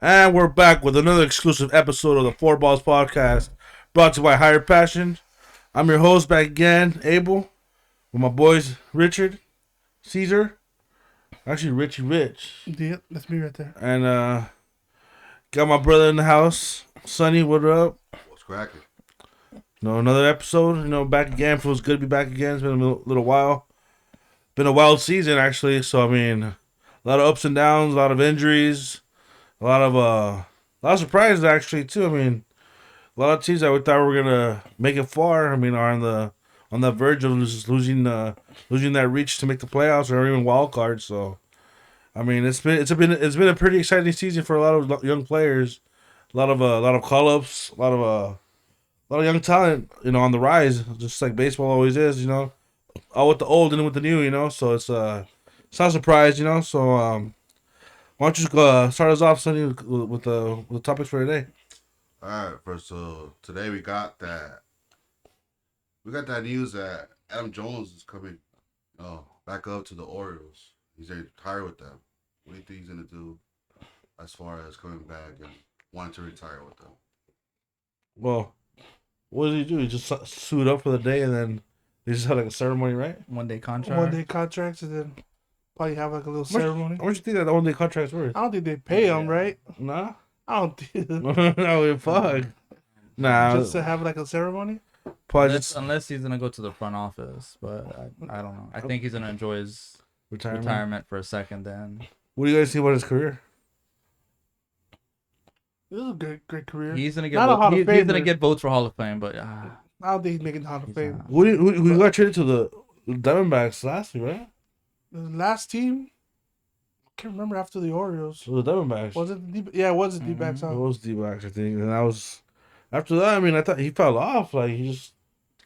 And we're back with another exclusive episode of the 4Balls podcast, brought to you by Higher Passion. I'm your host back again, Abel, with my boys Richard, Caesar, actually Richie Rich. Yep, that's me right there. And got my brother in the house, Sonny. What up? What's cracking? Another episode. Back again. Feels good to be back again. It's been a little while. Been a wild season actually. So a lot of ups and downs, a lot of injuries. A lot of surprises actually too. A lot of teams that we thought were gonna make it far. Are on the verge of losing that reach to make the playoffs or even wild cards. So, it's been a pretty exciting season for a lot of young players. A lot of call ups. A lot of young talent. On the rise, just like baseball always is. All with the old and with the new. So it's not a surprise. So why don't you start us off, Sonny, with the topics for today? All right, first, so today we got that news that Adam Jones is coming back up to the Orioles. He's retired with them. What do you think he's gonna do as far as coming back and wanting to retire with them? Well, what did he do? He just suit up for the day and then they just had like a ceremony, right? 1 day contract. 1 day contracts and then probably have like a little ceremony. How much you think that the 1 day contract's worth? I don't think they pay him, right? Nah. I don't think. No, fuck. Nah. Just to have like a ceremony? Unless he's gonna go to the front office, but I don't know. I think he's gonna enjoy his retirement for a second. Then. What do you guys think about his career? This is a great career. He's gonna get He's he's gonna get votes for Hall of Fame, but I don't think he's making the Hall of Fame. Who got traded to the Diamondbacks last year, right? The last team, I can't remember after the Orioles. It was the Diamondbacks. Was it the yeah, it was the D-backs. It was D-backs, I think. And I after that, I thought he fell off. Like, he just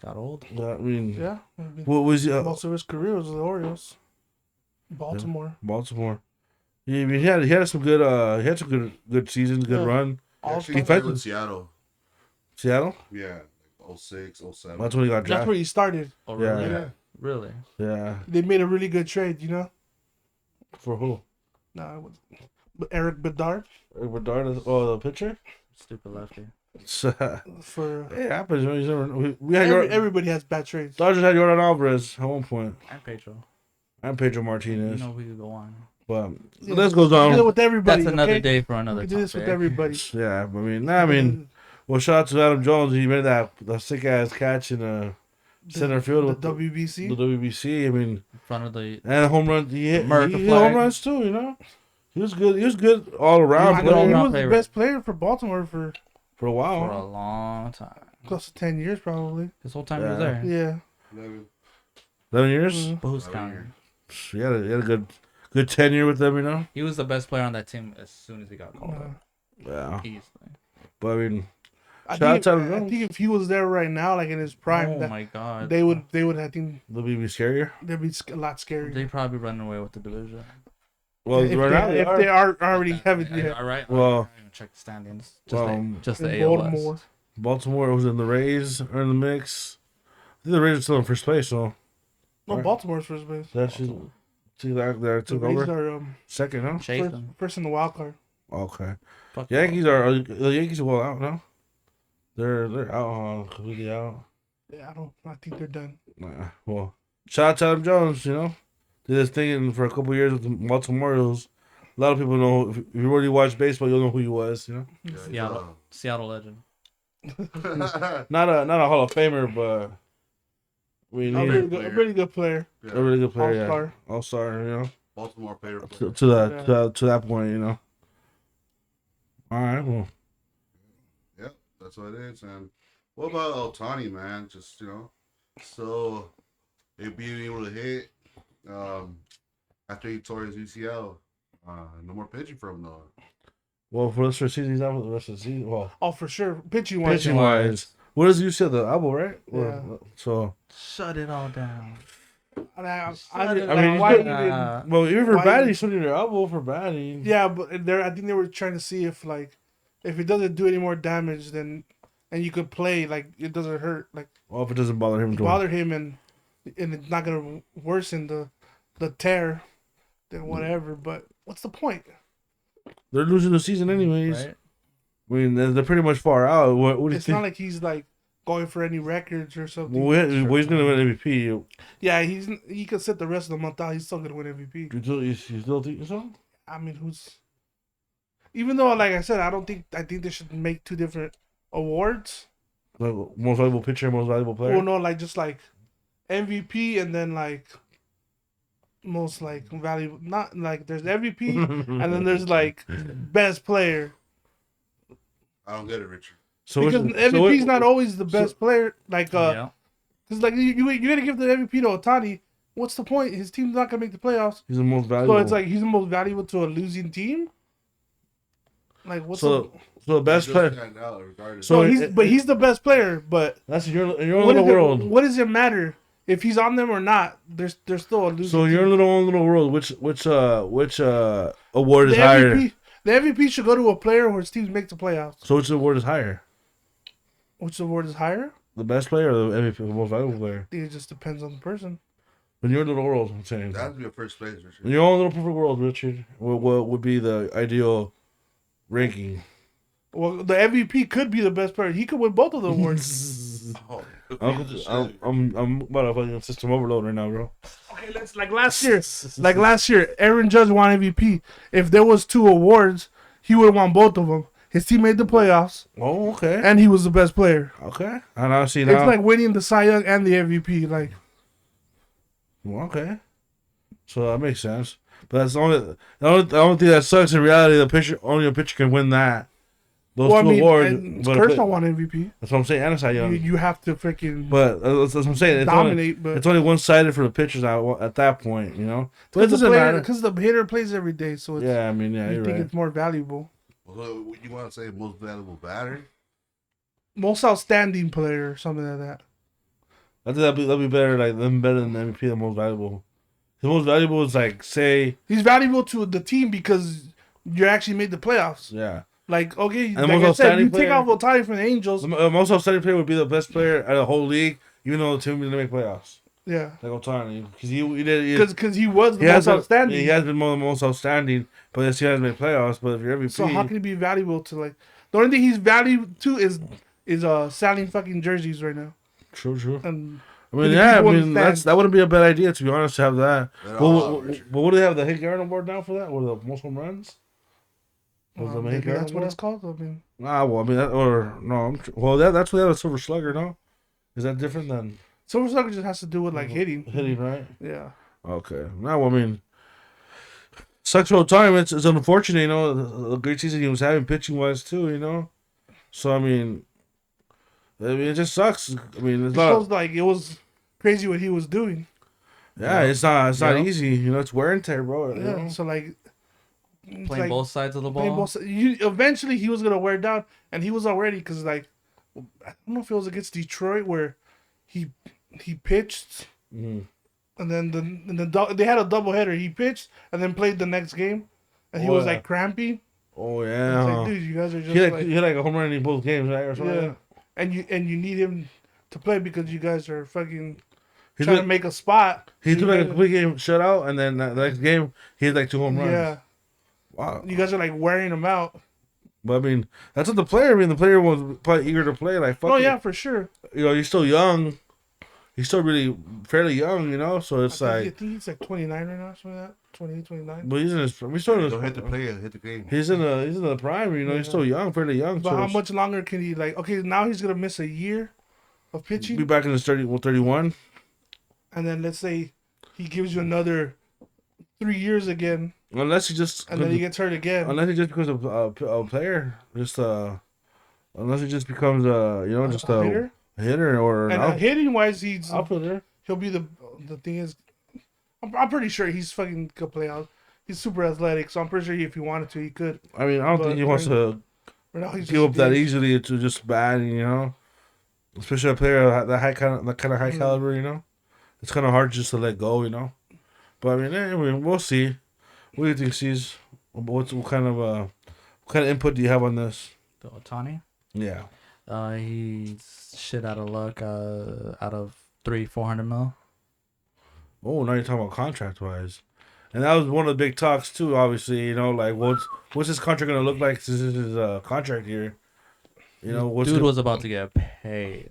got old. Yeah. What was he? Most of his career was the Orioles. Baltimore. Yeah, Baltimore. Yeah, he had some good good seasons, good run. Actually, he played with Seattle. Seattle? Yeah, 06, 07. That's when he got drafted. That's where he started. Oh, really? Yeah. Really? Yeah. They made a really good trade, For who? No, it was Eric Bedard. Eric Bedard is the pitcher? Stupid lefty. For it happens. We had everybody has bad trades. Dodgers had Jordan Alvarez at one point. And Pedro Martinez. we could go on. But this goes on. Do it with everybody. That's another day for another topic. Do this with everybody. Yeah, well, shout out to Adam Jones. He made that sick ass catch in center field with the WBC. The WBC. In front of the and home run. He hit home runs too. He was good. He was good all around. He was the best player for Baltimore for a while. For a long time. Close to 10 years probably. This whole time he was there. Yeah. 11 years. Mm-hmm. But who's counting? He had a good tenure with them. He was the best player on that team as soon as he got called up. Yeah. Easily. But I think if he was there right now, like in his prime, my God, they would. I think they'll be scarier. They'd be a lot scarier. They probably run away with the division. Well, if they are already having, all right. Well, I even check the standings. Just the AL West. Baltimore was in the Rays are in the mix. I think the Rays are still in first place. So no, Baltimore's first base. That's see that they took over. Second, huh? First in the wild card. Okay. Yankees the Yankees are well out now. They're out, completely out. Yeah, I think they're done. Nah. Well, shout out to Adam Jones. Did this thing for a couple of years with the Baltimore Orioles. A lot of people know if you already watch baseball, you'll know who he was. Yeah, Seattle legend. not a Hall of Famer, but a really good player. Yeah. A really good player. All-star. All-star. Baltimore favorite player. To that point, All right. Well. Yep, that's what it is. And what about Ohtani, man? Just so it being able to hit after he tore his UCL. No more pitching from him though. Well, for the rest of the season, he's out for the rest of the season. Well, for sure. Pitching wise. What is UCL? The elbow, right? Yeah. So shut it all down. Even for batting, he's shooting their elbow for batting. Yeah, but I think they were trying to see if it doesn't do any more damage, then and you could play it doesn't hurt. Well, if it doesn't bother him, and it's not gonna worsen the tear, then whatever. But what's the point? They're losing the season anyways. Right? I mean, they're pretty much far out. What do you It's think? not like he's like going for any records or something. Well, he's gonna win MVP. Yeah, he could sit the rest of the month out. He's still gonna win MVP. You still think so? I mean, even though, like I said, I think they should make two different awards. Like most valuable pitcher, most valuable player. Well, no, like just like MVP and then like most like valuable. Not like there's MVP and then there's like best player. I don't get it, Richard. Because MVP is not always the best player. Like Yeah. because like you're gonna give the MVP to Ohtani. What's the point? His team's not gonna make the playoffs. He's the most valuable. So it's like he's the most valuable to a losing team. Like what's so the best player. So he's the best player. But That's in your little world. What does it matter if he's on them or not? There's still a losing. So in your team. little world, which award is The higher? MVP, the MVP should go to a player whose teams make the playoffs. So which award is higher? Which award is higher? The best player or the MVP, the most valuable player? I think it just depends on the person. In your little world, I'm saying. That would be a first place, Richard. In your own little perfect world, Richard, what would be the ideal ranking? Well, the MVP could be the best player. He could win both of the awards. I'm about to fucking system overload right now, bro. Okay, let's like last year, Aaron Judge won MVP. If there was two awards, he would have won both of them. His team made the playoffs, Oh, okay. and he was the best player. Okay. And I see It's now. like winning the Cy Young and the MVP. Like, Okay. So that makes sense. But that's the only thing that sucks in reality. Only a pitcher can win that. Those two awards. Kershaw won MVP. That's what I'm saying. And Cy Young. You have to freaking But that's what I'm saying. dominate. But It's only one sided for the pitchers at that point, you know. But it because doesn't matter. the hitter plays every day, so it's, Yeah, I mean, yeah, you you're think right. it's more valuable. Well, you want to say most valuable batter? Most outstanding player or something like that. I think that'd be better, like them better than MVP, the most valuable. The most valuable is like say, He's valuable to the team because you actually made the playoffs. yeah. Like, okay, And like I most said, you outstanding take player- off Ohtani from the Angels. The most outstanding player would be the best player out of the whole league, even though the team didn't make playoffs. Yeah. Like Ohtani, because he did. Because he was the He most has been, outstanding. he has been one of the most outstanding, but yes, he hasn't made playoffs. But if you're MVP, So how can he be valuable to like? The only thing he's valued to is selling fucking jerseys right now. true. And I mean, the yeah, I people in mean the stands. that wouldn't be a bad idea to be honest to have that. At But all, what do they have the Hank Aaron Award now for that? Or the most home runs? Was the Hank maybe Aaron that's what Award? it's called. I mean, Well, I mean, that's what they have a Silver Slugger, no? Is that different than Silver Slugger just has to do with like hitting. hitting, right? Yeah. Okay. No, I mean, sucks for time. It's unfortunate, you know, the great season he was having pitching wise too, you know. So I mean, it just sucks. I mean, it's It not. shows like it was crazy what he was doing. Yeah, it's not Yeah. easy. You know, it's wear and tear, bro. you Yeah. know? So like. it's Playing like, both sides of the playing ball. both eventually he was gonna wear down, and he was already because like I don't know if it was against Detroit where he pitched. Mhm. And then they had a doubleheader. He pitched and then played the next game, and he Oh, was yeah. like crampy. Oh It's yeah. like, dude, you guys are just He had like a home run in both games, right? Or something. yeah. Like that. And you need him to play because you guys are fucking He trying to took, make a spot. he So took you like a guys- complete game shutout, and then the next game he had like 2 home runs. yeah. Wow. You guys are like wearing him out. But I mean, that's what the player. I mean, the player was probably eager to play. Like, fuck Oh it. yeah, for sure. You know, he's still young. He's still really fairly young, you know. So it's I like, think he's like 29 right now, something like that. 28, 29. but he's in his. We still in Don't hit the his. play, hit the game. He's in the prime. You know, he's Yeah. still young, fairly young. But so how it's- much longer can he like? Okay, now he's gonna miss a year of Be pitching, back in his 31. and then let's say he gives you another 3 years again, Unless he just. and then he gets hurt again. Unless he just becomes a player, just unless he just becomes just a hitter. hitter or And an hitting wise, he's outfielder. he'll be the thing is, I'm pretty sure he's fucking could play out. He's super athletic, so I'm pretty sure if he wanted to, he could. I mean, I don't think But he wants to Right now, he's give just up that big. easily to just batting, you know. Especially a player of that kind of high caliber, you know. It's kind of hard just to let go, you know. But I mean, we'll see. What do you think, C's? What kind of input do you have on this? The Ohtani. Yeah. He's shit out of luck. Out of 400 mil. Oh, now you're talking about contract wise. And that was one of the big talks too. Obviously, like what's his contract gonna look like? This is his contract year. What's Dude was about to get paid.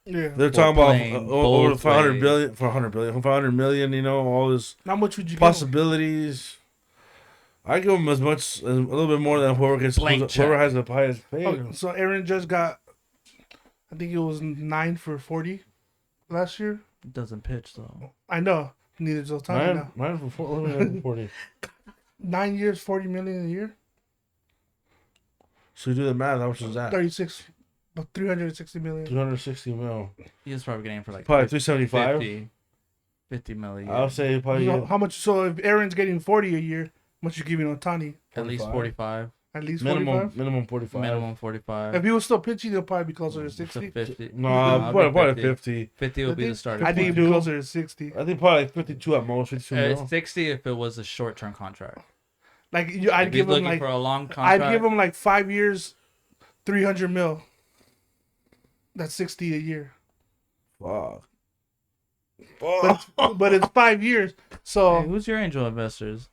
Yeah. they're talking about over both 500 ways. billion for 500 million. All this How much would you possibilities. I give him a little bit more than whoever Blank check. whoever has the highest pay. give him? Okay, so Aaron just got, I think it was 9 for 40 last year. Doesn't pitch though. I know. Neither does Ohtani now. Mine for 40. 9 years, 40 million a year. So you do the math. How much is that? 36, about 360 million. 260 mil. He's probably getting for like Probably 375. 50 million. I'll say probably How much? So if Aaron's getting 40 a year, how much you giving Ohtani? At least 45. At least minimum 45. 45. Minimum 45. If he was still pitching, he'll probably be closer to To 60. 50. No, probably 50. 50 would be the starting I think point. he'd be closer to 60. I think probably like 52 at most. 52 mil. 60 if it was a short-term contract. Like If I'd he's give him looking like for a long contract. I'd give him like 5 years, 300 mil. That's 60 a year. Fuck. But it's 5 years. Hey, So who's your angel investors?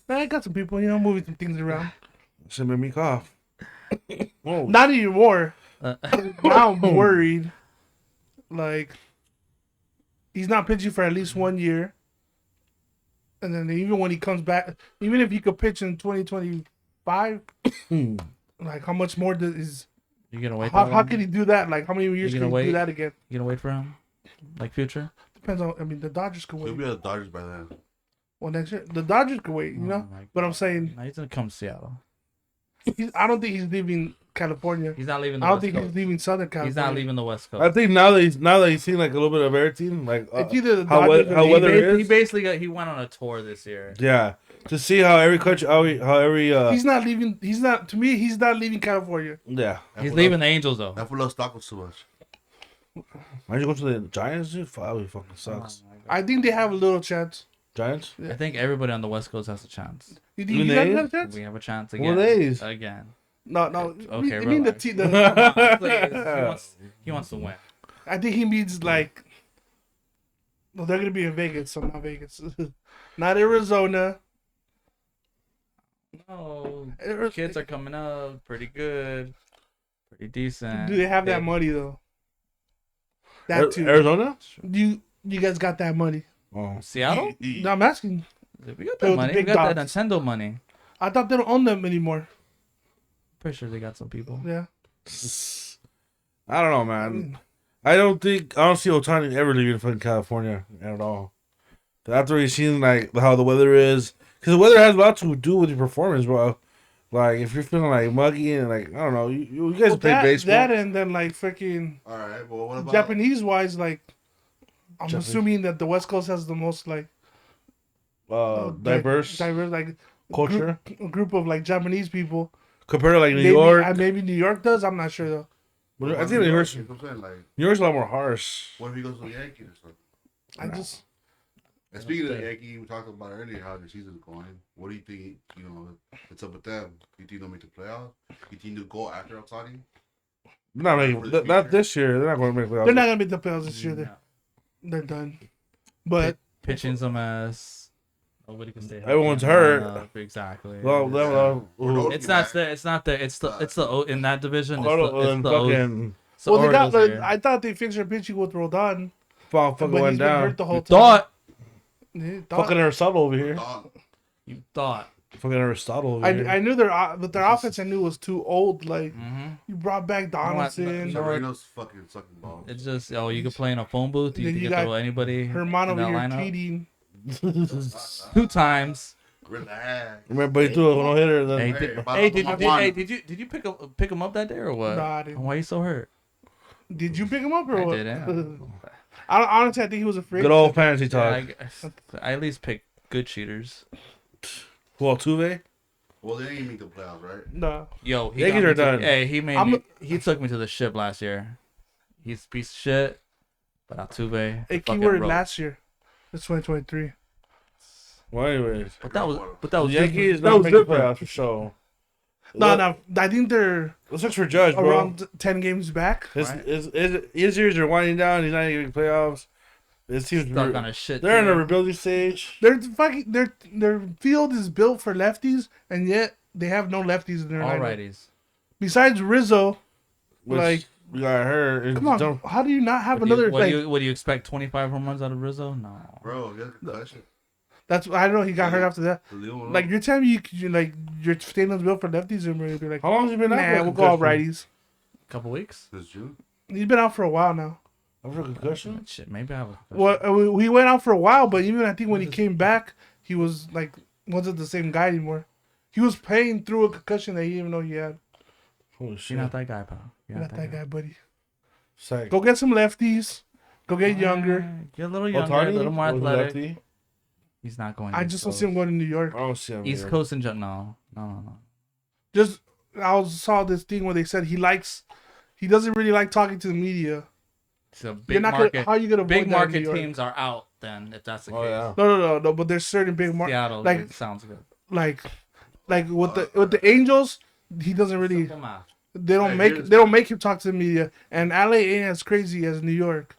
I got some people, moving some things around. Should make me cough. Whoa. Not anymore. Now I'm worried. Like he's not pitching for at least 1 year. And then even when he comes back, even if he could pitch in 2025, like how much more is You gonna wait? how can he do that? Like how many years You can gonna he do wait? that again? You gonna wait for him? Like future? Depends on. I mean, the Dodgers could He'll wait. be at the Dodgers by then. Well, next year the Dodgers could wait. Oh my But I'm God. saying No, he's gonna come to Seattle. I don't think he's leaving California. He's not leaving the I don't West think Coast. he's leaving Southern California. He's not leaving the West Coast. I think now that he's seen like a little bit of everything, like It's either the how Dodgers how or weather He is. basically he went on a tour this year. Yeah, to see how every country, how every He's not leaving. He's not. To me, he's not leaving California. yeah. He's leaving the Angels though. That fool loves tacos too much. Why'd you go to the Giants, dude? Fuck, that fucking sucks. I think they have a little chance. Giants? I think everybody on the West Coast has a chance. You think Even you guys they? have a chance? We have a chance What again. are these? Again. No. Okay, I mean relax. the Come on, please. He wants to win. I think he means like. Well, they're gonna be in Vegas, so not Vegas, not Arizona. No, kids are coming up pretty good, pretty decent. Do they have that Big- money though? That too. Arizona? You guys got that money? Oh, Seattle? No, I'm asking. We got With that the money. We big got that dogs. Nintendo money. I thought they don't own them anymore. Pretty sure they got some people. Yeah. I don't know, man. I don't see Ohtani ever leaving fucking California at all. After he's seen like how the weather is, because the weather has a lot to do with your performance, bro. Like if you're feeling like muggy and like I don't know, you guys play baseball. That and then like freaking All right, well, what about Japanese wise, like I'm Japanese. assuming that the West Coast has the most like diverse like culture group of like Japanese people. compared to like New maybe, York. maybe New York does. I'm not sure though. But I think New York's You know what I'm saying? Like, a lot more harsh. what if he goes to the Yankees or something? I just And speaking of the Yankees, we talked about earlier how the season's going. What do you think? What's up with them? You think they'll make the playoffs? You think they'll go after Ohtani? Not making, not this year. They're not going to make playoffs. they're not gonna make the playoffs this year. They're done. But Pitching's a mess. Nobody can stay healthy. Everyone's hurt. Exactly. It's It's the in that division. It's fucking the well, they got. Orioles here. I thought they fixed their pitching with Rodon, fucking but went he's been down. hurt the whole You time. thought. He thought- Fucking Aristotle over here. You thought. Fucking Aristotle over here. I knew their offense. I knew was too old. Like you brought back what? Donaldson, You know what? Serena's fucking sucking balls. It's just you can play in a phone booth. You Then can you throw got anybody Herman in over that here lineup. cheating. 2 times. Relax. Remember, he threw a no hitter. Then Hey, Hey, did you pick him up that day or what? No, I didn't. Why are you so hurt? Did you pick him up or I what? didn't. Honestly, I think he was afraid. good old fantasy Yeah, talk. I at least pick good cheaters. Who, Altuve? Well, they didn't make the playoffs, right? No. Yo, he Yankees got me are to- done. Hey, he made I'm- me. He took me to the ship last year. He's a piece of shit. But Altuve. A fucking keyword rope. last year. It's 2023. Well, anyways. But that was The Yankees that not was making different. playoffs for sure. No. I think they're Let's look for Judge, bro. around 10 games back. His years are winding down. He's not even getting playoffs. It seems stuck on a shit. they're in a team. rebuilding stage. Their field is built for lefties, and yet they have no lefties in their All lineup. righties. Besides Rizzo, Which like, we got her. come on, how do you not have What do another? what do you expect? 25 home runs out of Rizzo? No. Bro, you got a concussion. That's I don't know. He got hurt after that. Like, you're telling me you like your stadium's built for lefties, and we're be like, How long has he been out? nah, we'll go all righties. Couple weeks. This June. He's been out for a while now. After concussion? Shit, maybe I have a Well, he went out for a while, but even I think when he came back, he was like wasn't the same guy anymore. He was playing through a concussion that he didn't even know he had. Holy shit. You're not that guy, pal. You're Not that guy, buddy. Psych. Go get some lefties. Go get younger. Get a little younger, a little more athletic. He's not going. I just don't see him going to New York. I don't see him. East Coast and no. Just saw this thing where they said he doesn't really like talking to the media. So big How are you gonna big avoid that in market New York? teams are out then if that's the case. Oh, yeah. No. But there's certain big market Seattle like sounds good. like with the Angels, he doesn't really. Simple math. They don't make him talk to the media, and LA ain't as crazy as New York.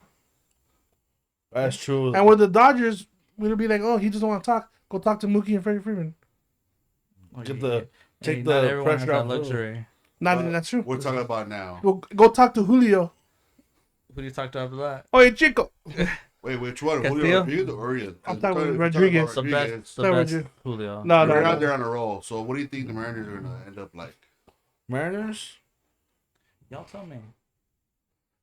That's true. And with the Dodgers, we'll be like, oh, he doesn't want to talk. Go talk to Mookie and Freddie Freeman. Take not the everyone has pressure that off. luxury. That's true. We're talking about now. Go talk to Julio. Who do you talk to after that? Oh, hey, Chico. Wait, which one? Castillo? Julio Rodriguez or Urias? I'm talking about Rodriguez. The best Rodriguez. Julio. No, They're no. out there on a roll. So what do you think the Mariners are gonna end up like? Mariners? Y'all tell me.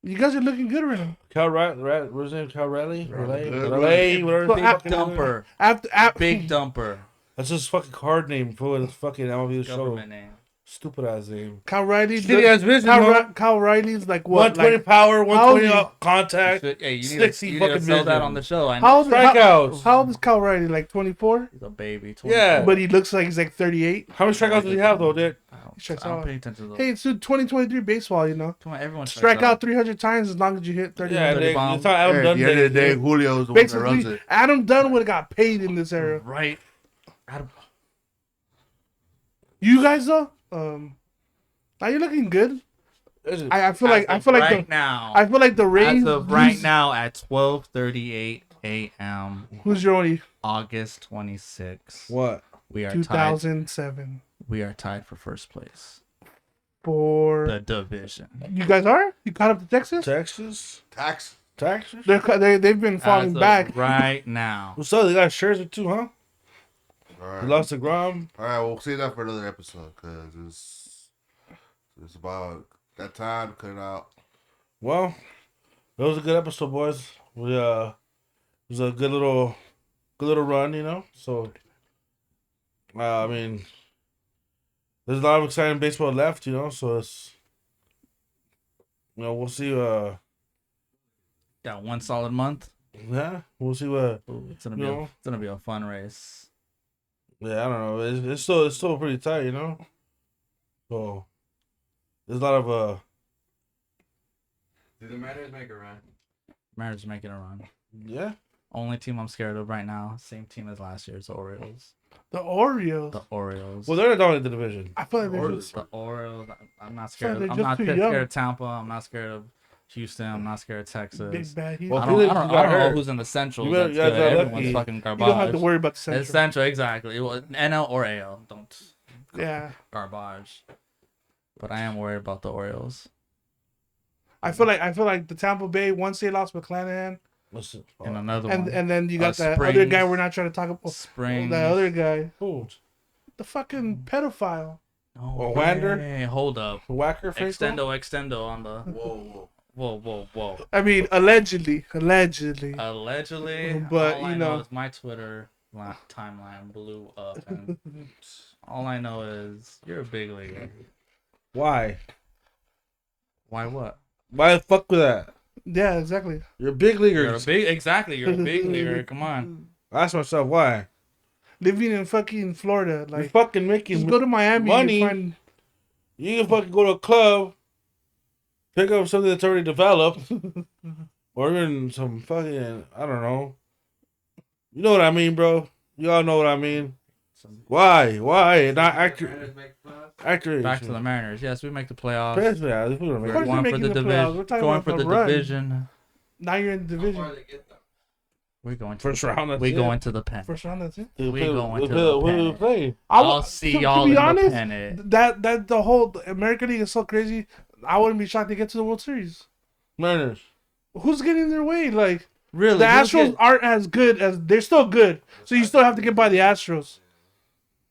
You guys are looking good right now. Cal Riley? What's his name? Cal Riley? Riley? So Whatever. Big dumper. After Big dumper. That's his fucking card name for his fucking MLB show. Government name. Stupid ass name. Kyle Riley. Shitty ass vision, bro. Kyle Riley's like what? 120 Like, power, 120 how contact. Hey, you need 60 to fucking sell that vision. on the show. I know. how old, Strikeouts. how old is Kyle Riley? Like 24? He's a baby. Yeah. But he looks like he's like 38. How many strikeouts does he have, though, Dick? I strikes don't out. pay attention to those. Hey, it's 2023 baseball, you know. Come on, everyone Strike out 300 times as long as you hit 30. Yeah, 30 Dick. bombs. It's not Adam Hey, at Dunn the end of the day, Day. Julio's the one that runs Basically, it. Adam Dunn would have got paid in this era. Right. You guys though, are you looking good? I feel like now. I feel like the Rays. As of right now at 12:38 a.m. Who's your only August 26. What? We are tied. 2007 We are tied for first place. for The division. you guys are? You caught up to Texas? Texas? Tax. Texas? They've been falling As of back. right now. What's up? They got Scherzer, too, huh? All right. They lost to Grom. All right, we'll save that for another episode because it's about that time to cut it out. Well, that was a good episode, boys. We it was a good little run, you know. So, I mean, there's a lot of exciting baseball left, you know. So it's, you know, we'll see. Got one solid month. Yeah, we'll see what. Ooh, it's You gonna know? be a fun race. Yeah, I don't know. It's still pretty tight, you know. So there's a lot of Did the Mariners make a run? Mariners making a run. yeah. Only team I'm scared of right now. Same team as last year's Orioles. The Orioles. The Orioles. Well, they're down in the division. I feel like they're Orioles. just, The Orioles. I'm not they're scared. I'm just not too scared young. of Tampa. I'm not scared of Houston. I'm not scared of Texas. big bad. Well, I Felix don't got know hurt. who's in the Central. You better- That's you guys good. got Everyone's lucky. fucking You garbage. don't have to worry about the Central. It's Central, exactly. Well, NL or AL. Don't Yeah, garbage. But I am worried about the Orioles. I feel like the Tampa Bay once they lost McClanahan, Listen, And another one. and then you got that other Springs. guy we're not trying to talk about. Spring. That other guy, who? the fucking pedophile. No Or Wander? way. Hold up. Whacker Franco? Extendo on the. Whoa. I mean, allegedly. Allegedly. But, all I you know know. is my Twitter timeline blew up. And all I know is you're a big leaguer. Why? Why what? Why the fuck with that? Yeah, exactly. You're a big leaguer. You're a big leaguer. Come on. I ask myself why. Living in fucking Florida, You're like fucking making just go to Miami. money. And find, You can fucking go to a club, pick up something that's already developed, or even some fucking, I don't know. You know what I mean, bro? You all know what I mean. Why? Not accurate. Mariners make playoffs? Accurate. Back to the Mariners. Yes, we make the playoffs. Yeah, this was We're Of course going you're for the making the playoffs. division. We're talking Going about for the the run. division. now you're in the How division. far they get them? We're going to First round. That's we it. going to the pen. First round, that's it. We'll We play- going we'll to play- the we'll pen. play. I'll see y'all to be in honest, the pennant. that the whole American League is so crazy. I wouldn't be shocked to get to the World Series. Mariners. Who's getting in their way? Like Really? the Astros aren't as good as they're still good, so you still have to get by the Astros.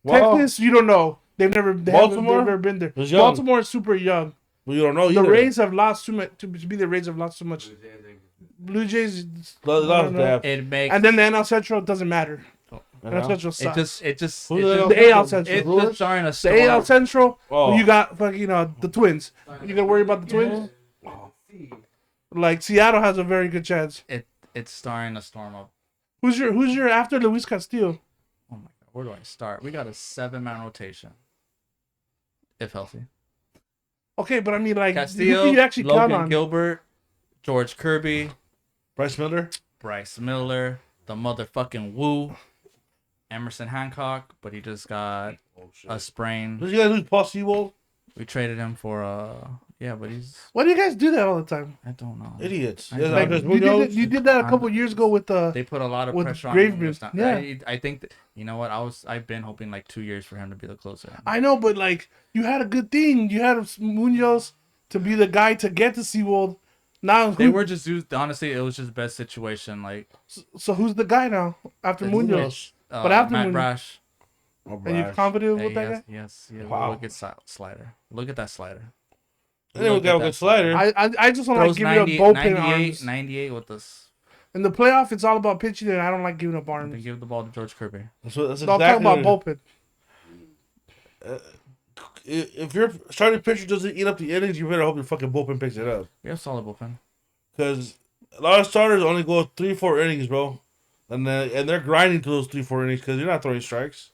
Wow. Texas, you don't know. They've never been there. is young. Baltimore is super young. Well, you don't know The either. Rays have lost too much. To be the Rays have lost too much. Blue Jays, Lost I don't know. depth. It makes and then the NL Central doesn't matter. You NL know? Central sucks. it just Who's it's the AL Central. it's Brewers? just starting to The storm. AL Central, Oh. you got fucking the Twins. You gotta worry about the Twins. Like Seattle has a very good chance. It's starting to storm up. Who's your after Luis Castillo? Oh my god, where do I start? We got a 7-man rotation, if healthy. Okay, but I mean, like, Castillo, who can you actually count Logan on? Gilbert, George Kirby, Bryce Miller. Bryce Miller, the motherfucking Woo, Emerson Hancock, but he just got a sprain. Did you guys lose Paul Sewell? We traded him for yeah, but he's Why do you guys do that all the time? I don't know. Idiots. I Yeah, know. Like, Andres you did that a I'm- couple years ago with They put a lot of with pressure on Graveman, him. This time. yeah. I think that, you know what, I've been hoping like 2 years for him to be the closer. I know, but like you had a good thing. You had Munoz to be the guy to get to SeaWorld. Now They were just used. Honestly, it was just best situation. Like so who's the guy now after Munoz? But after Matt Munoz- Brash. Oh, Are you Brash. confident Hey, with that guy? yes. Wow. Look at slider. Look at that slider. They didn't got a good slider. I just want to Throws give it up 90 bullpen 98, arms. 98 with this. In the playoff, it's all about pitching, and I don't like giving up They arms. give the ball to George Kirby. That's No, exactly I'm talking about bullpen. If your starting pitcher doesn't eat up the innings, you better hope your fucking bullpen picks it up. We have solid bullpen. Because a lot of starters only go 3-4 innings, bro, and they're grinding to those 3-4 innings because you're not throwing strikes,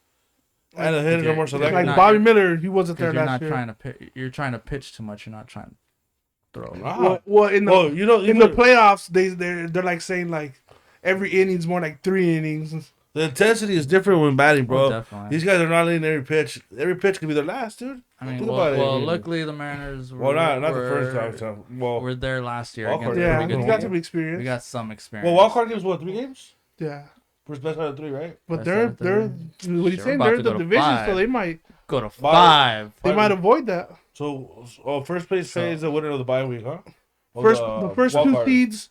and the hitters are more It's Like selective. not- Bobby Miller, he wasn't there Because you're last not year. trying to pitch. You're trying to pitch too much. You're not trying to throw. Wow. Well, in the Well, you know, in the playoffs, they're like saying like every inning's more like 3 innings. the intensity is different when batting, bro. Oh, definitely. These guys are not letting every pitch. Every pitch could be their last, dude. I mean, Think well, about it. well, luckily the Mariners were, Well, not the were- first time. So, well, Were there last year Wild against card, a Yeah, pretty you good got team. some experience. We got some experience. well, wild card games what 3 games? Yeah, First best out of 3, right? but That's they're not what are you Sure, saying? about They're to the go to division, 5. so they might Go to 5. avoid that. So, first place plays the winner of the bye week, huh? Or The first wild 2 card. seeds,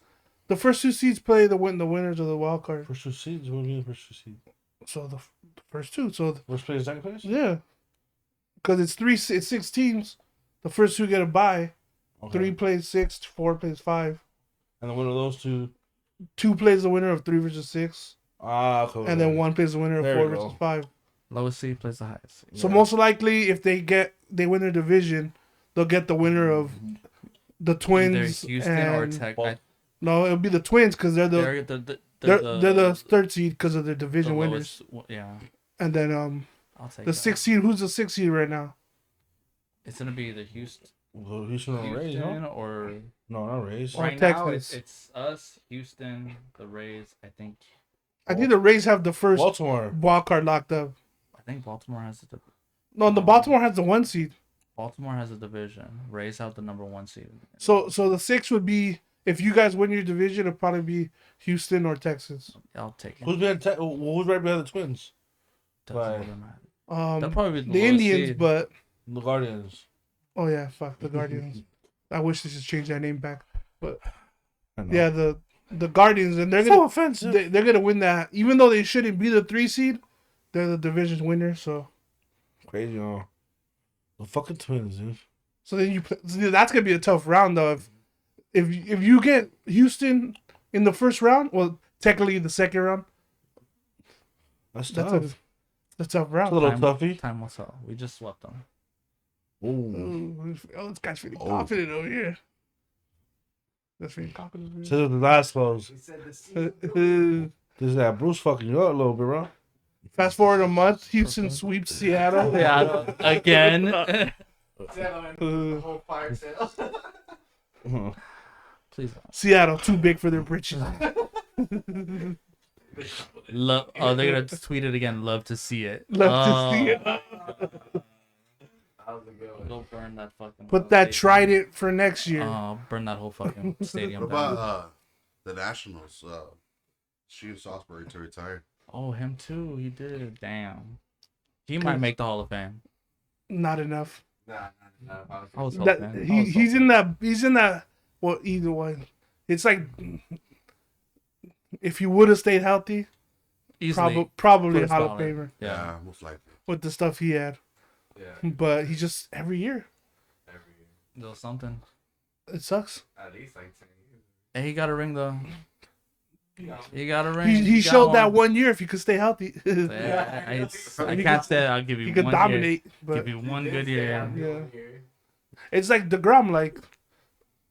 the first 2 seeds play the winners of the wild card. First 2 seeds. What do you mean first 2 seeds? So the first 2, so First place, second place. yeah, because it's 6 teams. The first 2 get a bye. Okay. 3 plays 6, 4 plays 5. And then one of those 2. 2 plays the winner of 3 versus 6, Cool. and then 1 plays the winner of There 4 we go. versus 5. Lowest seed plays the highest. So Yeah. most likely, if they win their division, they'll get the winner of the Either Twins Houston or and Tech. Well, no, it'll be the Twins because they're They're the 3rd seed because of their division winners. Yeah, And then I'll take the that. 6th seed, who's the 6th seed right now? It's gonna be either Houston, Well, Houston or Rays, huh? or No, not Rays. Or right now Texas. it's us, Houston, the Rays. I think The Rays have the first Baltimore. wild card locked up. Baltimore has the No, the Baltimore has the 1 seed. Baltimore has a division. Rays have the number 1 seed. So the 6 would be if you guys win your division, it'll probably be Houston or Texas. I'll take it. Who's right behind the Twins? Doesn't Right. really matter. That'll probably be The lowest Indians, seed. but The Guardians. oh yeah, fuck the Guardians. I wish they should change that name back. But I know. yeah, the Guardians, and they're So gonna offensive. they're gonna win that, even though they shouldn't be the 3 seed. They're the division winner, so Crazy, the fucking Twins, dude. so then that's gonna be a tough round though. If you get Houston in the first round, well, technically the second round, That's that's tough. a tough It's a round. little Time- toughy. Time will tell. We just swept them. Ooh. Ooh, oh, this guy's feeling Oh. confident over here. That's feeling confident over So the last close. here. This is that Bruce fucking you up a little bit, bro. Fast forward a month, Houston sweeps Seattle. Yeah, again. Please. Seattle too big for their britches. Love. Oh, they're gonna tweet it again. Love to see it. Love to see it. Go burn that fucking. Put that stadium. Trident for next year. Burn that whole fucking stadium What down. about the Nationals? Steve Salisbury to retire. Oh, him too. He did. Damn. He might make the Hall of Fame. Not enough. Nah. I was That, hoping. he's in that. He's in that. Well, either one. It's like if he would have stayed healthy, Easily. probably a Put a Hall of spot on it. Famer Yeah. Most likely. with the stuff he had. Yeah. But he just every year Every year. Little something. it sucks. At least like 10 years. Hey, he got a ring though. Yeah. He got a ring. He got showed that 1 year if you could stay healthy. Yeah, I He can't say I'll give you he one could dominate. year. But Give you one good year. Yeah. it's like DeGrom. Like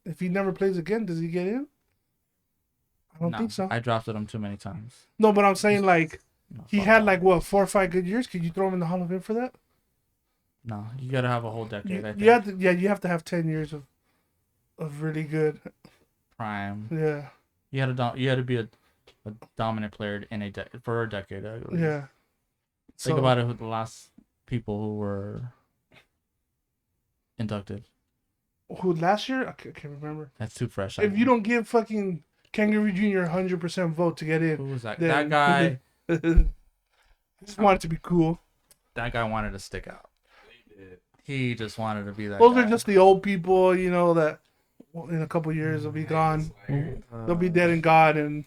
if he never plays again, does he get in? I don't No, think so. I drafted him too many times. No, but I'm saying like No, he fuck had that. like what 4 or 5 good years. Could you throw him in the Hall of Fame for that? No, you gotta have a whole decade. You, I think. you have to. Yeah, you have to have 10 years of really good. Prime. Yeah, You had to be a dominant player in for a decade. At least. yeah. Think about it with the last people who were inducted. Who last year? I can't remember. That's too fresh. If you don't give fucking Kangaroo Jr. 100% vote to get in, Who was that? then- That guy. I just want it to be cool. That guy wanted to stick out. He just wanted to be that. Those guy. are just the old people, you know, that in a couple years they'll be gone. They'll be dead and gone, and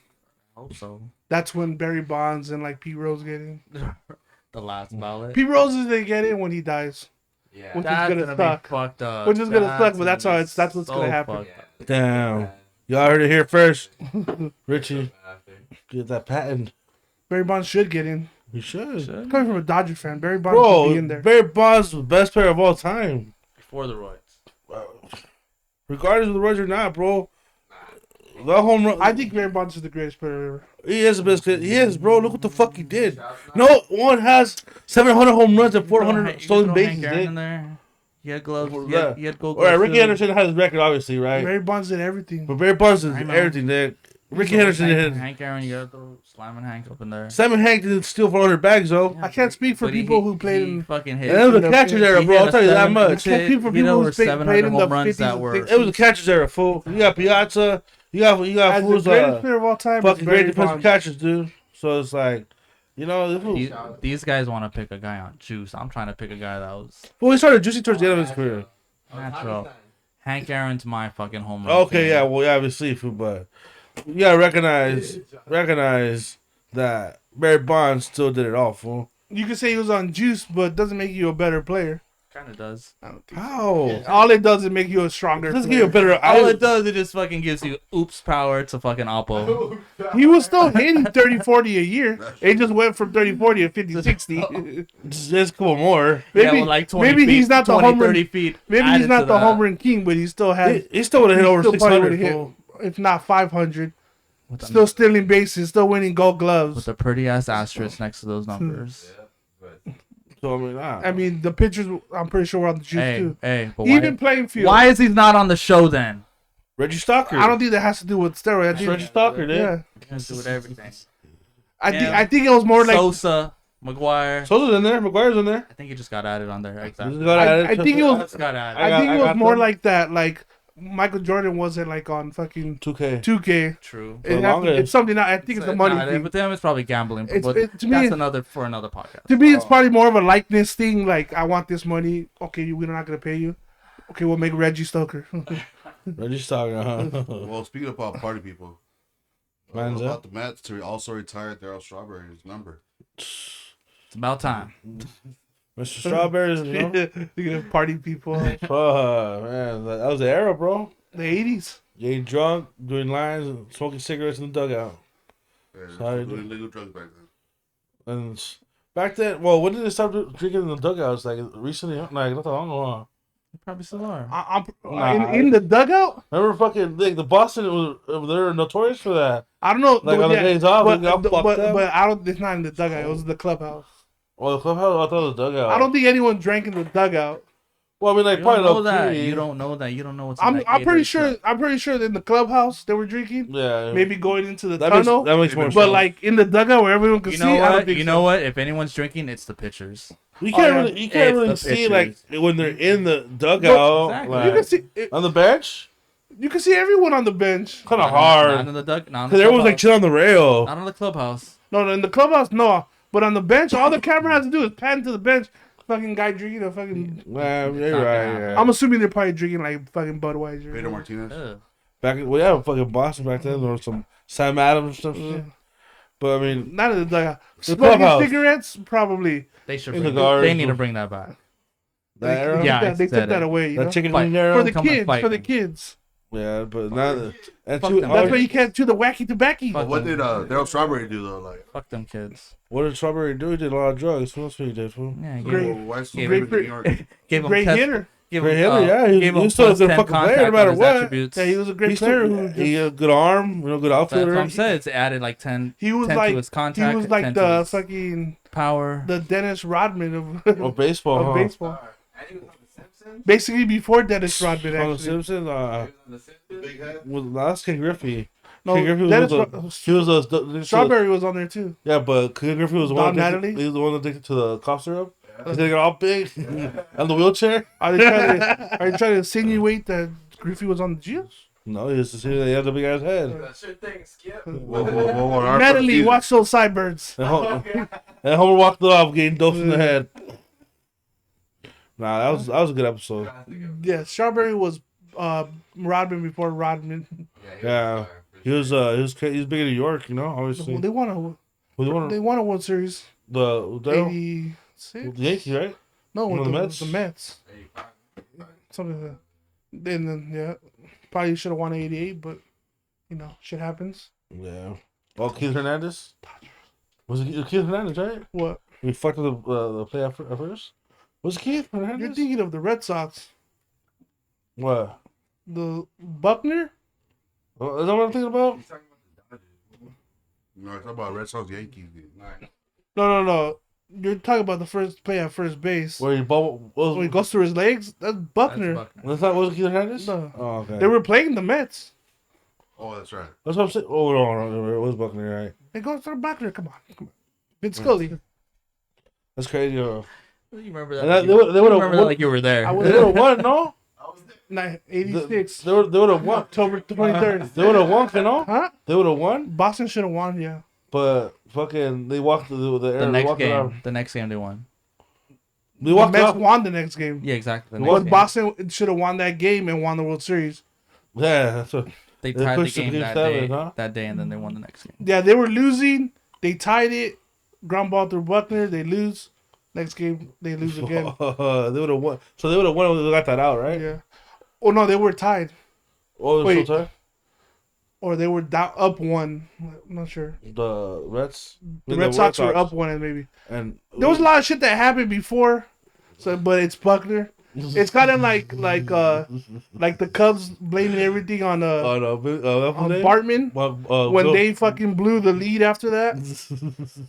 I hope so. that's when Barry Bonds and like Pete Rose get in. The last ballot. Pete Rose is they get in when he dies, Yeah. Which is That's gonna gonna suck. be fucked up. which is gonna suck, but that's gonna how be that's what's so gonna happen. fucked up. Damn. Y'all heard it here first. Richie, get that patent. Barry Bonds should get in. You should. Should. Coming from a Dodger fan, Barry Bonds should be in Bro, there. Barry Bonds was the best player of all time. Before the Royals. Regardless of the Royals or not, bro. The home run. I think Barry Bonds is the greatest player ever. He is the best. He is, bro. Look what the fuck he did. No one has 700 home runs and 400 stolen bases. Hank Aaron Dick. in there. He had gloves. Well, He had gold All right, gloves, Ricky too. Henderson has his record, obviously, right? Barry Bonds did everything. But Barry Bonds is I know. everything, Dick. Ricky Henderson did. Hank Aaron, you gotta throw slamming Hank up in there. Simon Hank didn't steal 400 bags, though. I can't speak for But people he- who played he in. fucking And it was hit. a catcher's era, He bro. hit I'll a tell you that 7 much. Can't speak for He people had who over played 700 in the home runs 50s that and were. 60s. It was a catcher's era, fool. You got Piazza. You got As the fools, greatest player of all time. fucking is Barry great defensive Bonds. catchers, dude. So it's like, you know, These guys want to pick a guy on juice. I'm trying to pick a guy that was well, he started juicing towards the end of his career. natural. Hank Aaron's my fucking home run. Okay, king. yeah, well, yeah, obviously, fool, but you gotta recognize that Barry Bonds still did it all, fool. You could say he was on juice, but it doesn't make you a better player. Kind of does. I don't think so. How? All it does is make you a stronger Let's player. give you a better. All it does, it just fucking gives you oops power to fucking Oppo. He was still hitting 30-40 a year. It just went from 30-40 to 50-60. Just a couple more. Maybe, Yeah, with like 20 maybe feet, he's not the 20, home run. 30 feet. Maybe he's added not to the that. home run king, but he still had. He still would have hit over still probably 600. would've hit, Fool. if not 500. With the- Still stealing bases, still winning Gold Gloves. with a pretty ass asterisk next to those numbers. So I mean, nah. I mean, the pitchers. I'm pretty sure were on the juice Hey, too. hey, but Even playing field. why is he not on the show then? Reggie Stalker. I don't think that has to do with steroids. I That's think, Reggie Stalker, dude. yeah, He's doing everything. I think it was more like. Sosa, McGuire. Sosa's in there. McGuire's in there. I think he just got added on there. This Exactly. is what I think it was. Just got added. I think it was got more them. like that. Like Michael Jordan wasn't like on fucking 2K. 2K. True. For longest. It's something. I think it's a money Nah, thing. But them, it's probably gambling. It's- But to me, that's it's- another for another podcast. To me, it's probably more of a likeness thing. Like, I want this money. Okay, we're not gonna pay you. Okay, we'll make Reggie Stoker. Reggie Stalker, huh? Well, speaking about party people, Man's what up. about the Mets to also retire Darryl Strawberry's number? It's about time. Mr. Strawberries, you know? Look at party people. Man, that was the era, bro. The 80s. Getting drunk, doing lines, and smoking cigarettes in the dugout. Yeah, Sorry, doing legal drugs back then. And back then, well, when did they stop drinking in the dugouts? Like recently, like not that long ago. You probably still are. Nah, In the dugout? Remember, fucking like the Boston was they were notorious for that. I don't know. Like but on the yeah, days off, but, they got fucked up. but I don't. It's not in the dugout. It was the clubhouse. Well, the clubhouse, I thought it was dugout. I don't think anyone drank in the dugout. Well, I mean, like You probably don't know low that. key. You don't know that. You don't know what's. in I'm that pretty Gatorade sure. cup. I'm pretty sure that in the clubhouse they were drinking. Yeah, Maybe going into the that tunnel. makes more but sense. like in the dugout where everyone can You see, know I don't what? think You so. know what? If anyone's drinking, it's the pitchers. you can't yeah. really, you can't It's really the see like pictures. when they're in the dugout, exactly. like, You can see. on the bench. You can see everyone on the bench. Kind of Not hard. in the duck. Not in Because the everyone's like clubhouse. chilling on the rail. Not in the clubhouse. No, in the clubhouse, no. But on the bench, all the camera has to do is pan to the bench. Fucking guy drinking a fucking. Yeah, you're not gonna right. happen. Yeah. I'm assuming they're probably drinking like fucking Budweiser. Pedro Martinez. Ugh. Back in, well, yeah, fucking Boston back then. There was some Sam Adams stuff. Yeah. But I mean, Not in the smoking clubhouse. cigarettes, probably. They should. In Bring, the guards. they need to bring that back. that era. Yeah, I they said took that it. away. You That know? chicken Fight. wing era. For the Come and kids, fight for the me. kids. Yeah, but not. And Fuck two, them. That's why you can't do the wacky tobacco. Fuck What them. did Daryl Strawberry do though? Like, Fuck them kids. what did Strawberry do? He did a lot of drugs. What else did he do? Fool? Yeah, Great. why is he Great living in for- New York? Gave him Great test, hitter. Give Great him, hitter, yeah. He gave was him still a plus good 10 fucking player, contact no on matter his what. attributes. Yeah, he was a great He's player. still, Who just, he a good arm, good That's outfielder. what I'm saying. It's added like 10, he was 10 like to his contact. he was like 10 to the his fucking power. the Dennis Rodman Of baseball, of huh? baseball. And he was on The Simpsons. Basically before Dennis Rodman On the actually. Simpsons, He was on The Simpsons. Big head. well, that's King Griffey. No, King Griffey Dennis he was a Strawberry was on there too. Yeah, but King Griffey was the Don one. Addicted, Mattingly? he was the one addicted to the cough syrup. He's gonna get all big and the wheelchair. Are they trying to insinuate that Griffey was on the juice? No, he was just he had the big ass head. That sure thing, Skip. Whoa, Natalie, watch those sideburns. And Homer walked it off, getting dosed in the head. Nah, that was a good episode. Yeah, Strawberry was Rodman before Rodman. Yeah, he was big in New York, you know. Obviously, They won who won a World Series. the 86? Yankees, right? No, One of with the the Mets? The Mets. Something like that. Then yeah, probably should have won 88, but you know, shit happens. Yeah. Oh, Keith Hernandez. Was it Keith Hernandez, right? What? We fucked with the playoff at first. Was it Keith You're Hernandez? thinking of the Red Sox. What? The Buckner? Oh, is that what I'm thinking about? He's talking about the Dodgers. No, it's about Red Sox Yankees. Dude. No. You're talking about the first play at first base. Where he bubble? When he goes through his legs, that's Buckner. That's Buckner. That's not was it Keith Hernandez? No. Oh, okay. They were playing the Mets. Oh, that's right. That's what I'm saying. Oh no, it was Buckner, right? They go through Buckner. Come on. Vince Scully. That's crazy. You remember that? And Like they you, would you have remember that like you were there. I They was would have won, no? 86. They would have won. October 23rd. They would have won, you know? Huh? They would have won, Boston should have won, yeah. but fucking they walked the the air. next game. The next game they won. They The walked Mets off. won the next game. Yeah, exactly. The But next But game. Boston should have won that game and won the World Series. Yeah, that's what. They they tied the pushed it game to that game day. 7, huh? That day, and then they won the next game. Yeah, they were losing. They tied it. Ground ball through Buckner. They lose. Next game, they lose again. they would have won. So they would have won when they got that out, right? Yeah. Oh, no, they were tied. Oh, the Wait. Wait. Or they were down, up one. I'm not sure. The Reds. The Red Sox were up one, and maybe. And There was a lot of shit that happened before. So, but it's Buckner. It's kind of like the Cubs blaming everything on on Bartman when they fucking blew the lead after that.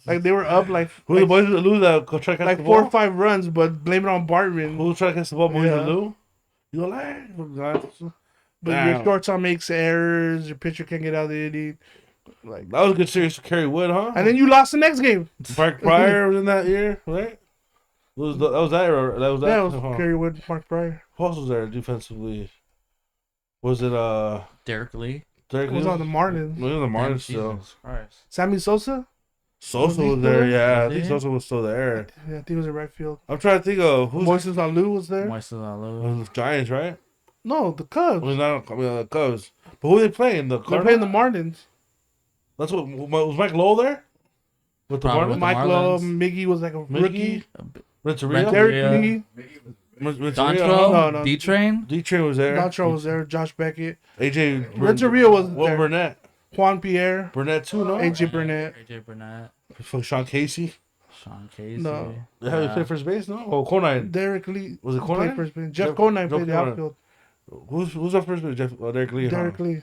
Like they were up like Who the boys that lose that go try to catch like the 4 ball? or 5 runs, but blame it on Bartman. Who try to catch the ball? Boys Yeah. that lose? You go like But Damn. your shortstop makes errors. Your pitcher can't get out of the inning. Like, that was a good series for Kerry Wood, huh? and then you lost the next game. Mark Pryor was in that year, right? That was that. Or that was that. Yeah, it was huh? Kerry Wood, Mark Pryor. Who else was there defensively? Was it Derek Lee. Derek? It was on the Marlins. No, the Damn, Marlins still. Jesus Christ. Sammy Sosa. Sosa Was he was there, still yeah. I Was think he? Sosa was still there. Yeah, I think it was in right field. I'm trying to think of who's Moises Alou was there. Moises Alou. the Giants, right? No, the Cubs. I mean, the Cubs. But who are they playing? The They're Cardinals? playing the Marlins. That's what was Mike Lowell there with the Probably Marlins. with Mike Lowe, Marlins. Miggy was like a rookie. Renteria. Derek Renteria. Lee, Dontrell. No. D-Train. D-Train was there. Dontrell was there. Josh Beckett, AJ Renteria was Will there. Burnett. Juan Pierre, Burnett too, no? AJ Burnett. AJ Burnett. Fuck Sean Casey. Sean Casey. No. They had to play first base, no? Oh, Conine. Derek Lee. Was it played Conine? first base. Jeff Conine played the Conine. outfield. Who's our first base? Derek Lee. Derek Lee.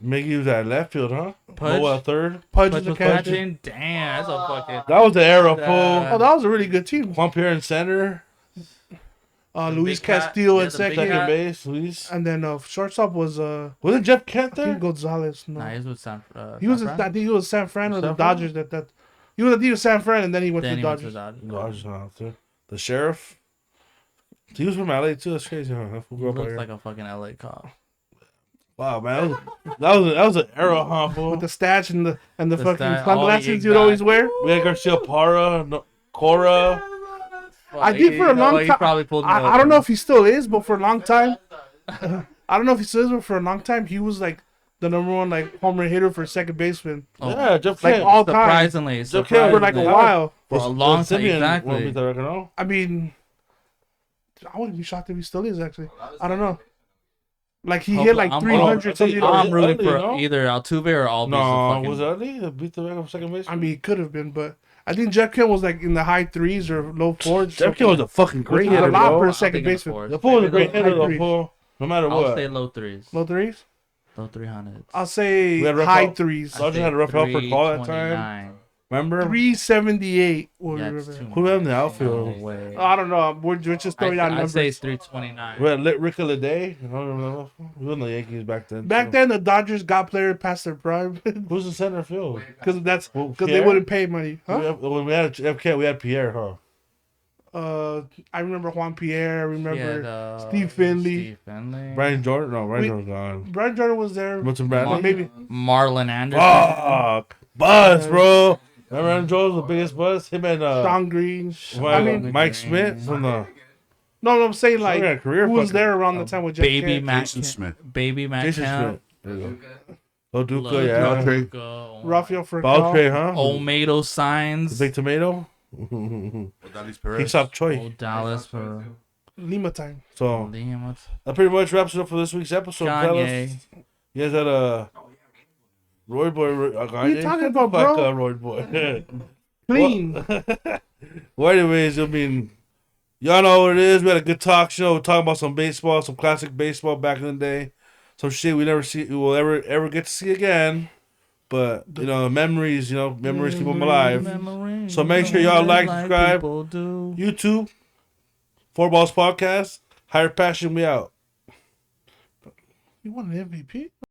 Miggy was at left field, huh? Pudge. Noah at third. Pudge Pudge was the was catcher. catching. Damn, that's a fucking. That was the era, Oh, fool. that was a really good team. Juan Pierre in center. Luis big cat. Castillo Yeah, at the big second. Second cat. base, Luis. And then shortstop was Wasn't Jeff Kent I think there? Gonzalez. No. Nah, he was with San. He was San I Fran? think he was San Fran or the San Fran? Dodgers that he was I think it was San Fran and then he went Then to he the went to Dodgers. the Dodgers. No, I was not out there. The sheriff. He was from LA too. That's crazy, huh? That fool He grew up out looks here. like a fucking LA cop. Wow, man, that was an era, huh, fool? with the stats and the The fucking stat- sunglasses oh, you'd always wear. We had Garcia Parra, Cora. I did for a long He time. probably pulled me I don't know over. if he still is, but for a long time, I don't know if he still is, but for a long time, he was like the number one like homer hitter for second baseman, Oh, Yeah, Jeff like Kent. all time surprisingly, Kent for like a Yeah. while. for a long time, Simeon won't exactly. beat the record, no? I mean, I wouldn't be shocked if he still is. Actually, I don't know. Like he hit like I'm- 300 something. I'm- I'm rooting Ugly, for no? either Altuve or Albies. No, to was fucking, it Ugly that beat the record for second base? I mean, it could have been, but I think Jeff Kent was like in the high threes or low fours. Jeff Kent was a fucking great He had hitter, a lot bro. for a I'll second take in the baseman. fours. The fool was a great Maybe hitter, low though, fool. No matter I'll what. say low threes. Low threes. Low 300s. I'll say We had rough high out- threes. Dodgers had a rough out for call that time. 329. Remember? 378. Yeah, it's too Who had him in the much. outfield? No way. I don't know. We're just throwing out I'd say numbers. 329. We had Ricky Leday. I don't remember. He was in the Yankees back then. Back too. then, the Dodgers got players past their prime Who's in center field? because Well, they Pierre? wouldn't pay money. Huh? When we had FK, we had Pierre, huh? I remember Juan Pierre. I remember Yeah, Steve Finley. Steve Finley. Brian Jordan? No, Brian We- Jordan's gone. Brian Jordan was there. Milton Bradley? Maybe Marlon Anderson. Fuck! Buzz, bro! Remember Aaron Jones, the biggest buzz? Him and Sean Green. what, I mean, Mike Smith from the no, I'm saying like He had a career who was fucking- there around the time with Jeff Baby Kent? Matt. Jason Smith. Baby Matt Jason Kemp. Smith. There you go. Oh, Duca, Love yeah. Beltre. Duca. Rafael Furcal. Beltre, huh? Olmedo The signs. big tomato. Odalis Perez. He stopped Choi. Old Dallas for Lima time. So Liam. What's that pretty much wraps it up for this week's episode, fellas. Kanye? You guys had a Roy Boy. What are you talking about, bro? Roy Boy. Clean. Well, anyways, I mean, y'all know what it is. We had a good talk show. We're talking about some baseball, some classic baseball back in the day. Some shit we will ever get to see again. But you know, memories keep them alive. So make sure y'all like, subscribe. people do. YouTube, 4Balls Podcast, Higher Passion, we out. You want an MVP?